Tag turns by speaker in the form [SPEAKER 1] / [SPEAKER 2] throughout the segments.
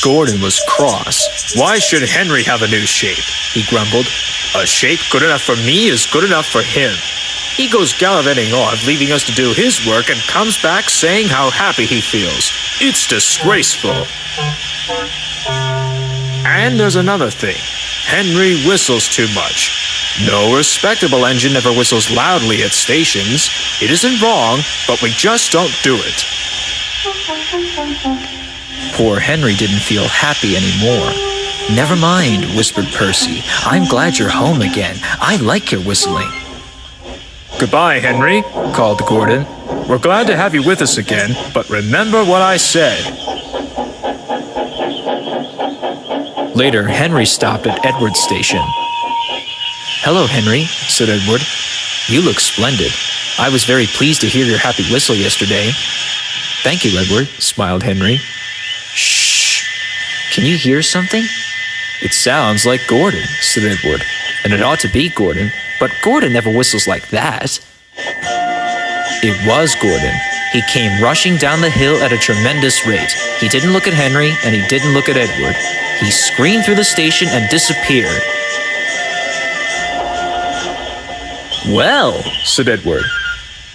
[SPEAKER 1] Gordon was cross. "Why should Henry have a new shape?" he grumbled. "A shape good enough for me is good enough for him. He goes gallivanting off, leaving us to do his work, and comes back saying how happy he feels. It's disgraceful." And there's another thing. Henry whistles too much. No respectable engine ever whistles loudly at stations. It isn't wrong, but we just don't do it. Poor Henry didn't feel happy anymore. "Never mind," whispered Percy. "I'm glad you're home again. I like your whistling." "Goodbye, Henry," called Gordon. "We're glad to have you with us again, but remember what I said." Later, Henry stopped at Edward's station. "Hello, Henry," said Edward. "You look splendid. I was very pleased to hear your happy whistle yesterday." "Thank you, Edward," smiled Henry. "Shh! Can you hear something?" "It sounds like Gordon," said Edward. "And it ought to be Gordon, but Gordon never whistles like that." It was Gordon. He came rushing down the hill at a tremendous rate. He didn't look at Henry, and he didn't look at Edward. He screamed through the station and disappeared. "Well," said Edward.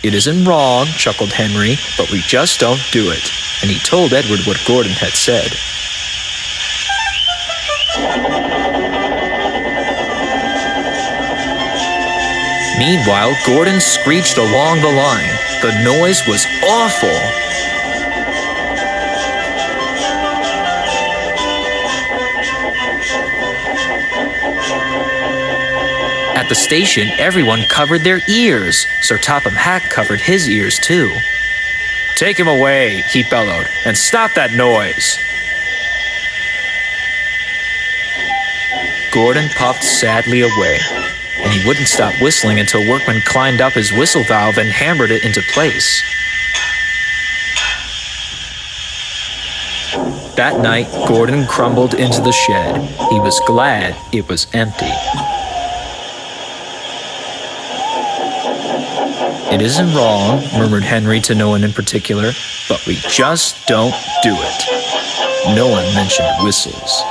[SPEAKER 1] "It isn't wrong," chuckled Henry, "but we just don't do it." And he told Edward what Gordon had said. Meanwhile, Gordon screeched along the line. The noise was awful. At the station, everyone covered their ears. Sir Topham Hatt covered his ears too. "Take him away," he bellowed, "and stop that noise." Gordon puffed sadly away, and he wouldn't stop whistling until workmen climbed up his whistle valve and hammered it into place. That night, Gordon crumbled into the shed. He was glad it was empty. "It isn't wrong," murmured Henry to no one in particular, "but we just don't do it." No one mentioned whistles.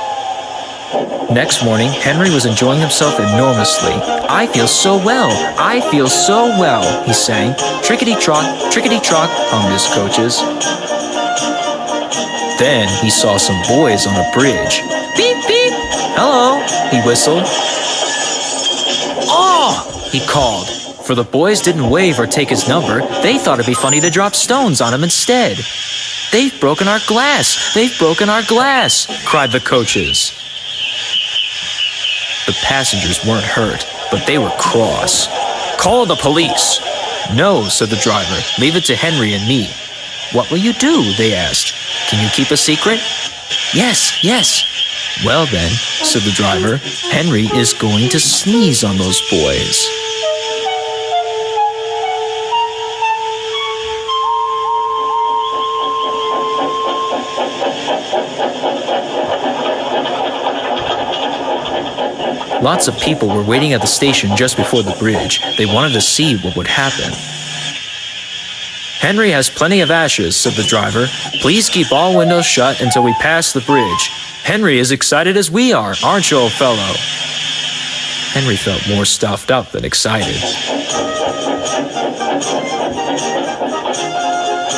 [SPEAKER 1] Next morning, Henry was enjoying himself enormously. "I feel so well, I feel so well," he sang. Trickety-trot, hummed his coaches. Then he saw some boys on a bridge. "Beep, beep! Hello," he whistled. "Oh!" he called. For the boys didn't wave or take his number. They thought it'd be funny to drop stones on him instead. "They've broken our glass! They've broken our glass!" cried the coaches. The passengers weren't hurt, but they were cross. "Call the police." "No," said the driver. "Leave it to Henry and me." "What will you do?" they asked. "Can you keep a secret?" Yes. "Well then," said the driver, "Henry is going to sneeze on those boys." Lots of people were waiting at the station just before the bridge. They wanted to see what would happen. "Henry has plenty of ashes," said the driver. "Please keep all windows shut until we pass the bridge. Henry is excited as we are, aren't you, old fellow?" Henry felt more stuffed up than excited.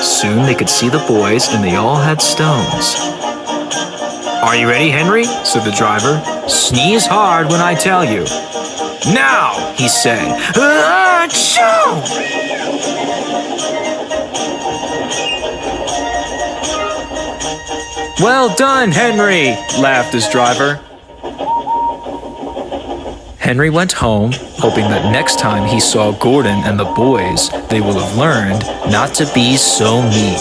[SPEAKER 1] Soon they could see the boys, and they all had stones. "Are you ready, Henry?" said the driver. "Sneeze hard when I tell you." "Now!" he said. "Achoo!" "Well done, Henry!" laughed his driver. Henry went home, hoping that next time he saw Gordon and the boys, they will have learned not to be so mean.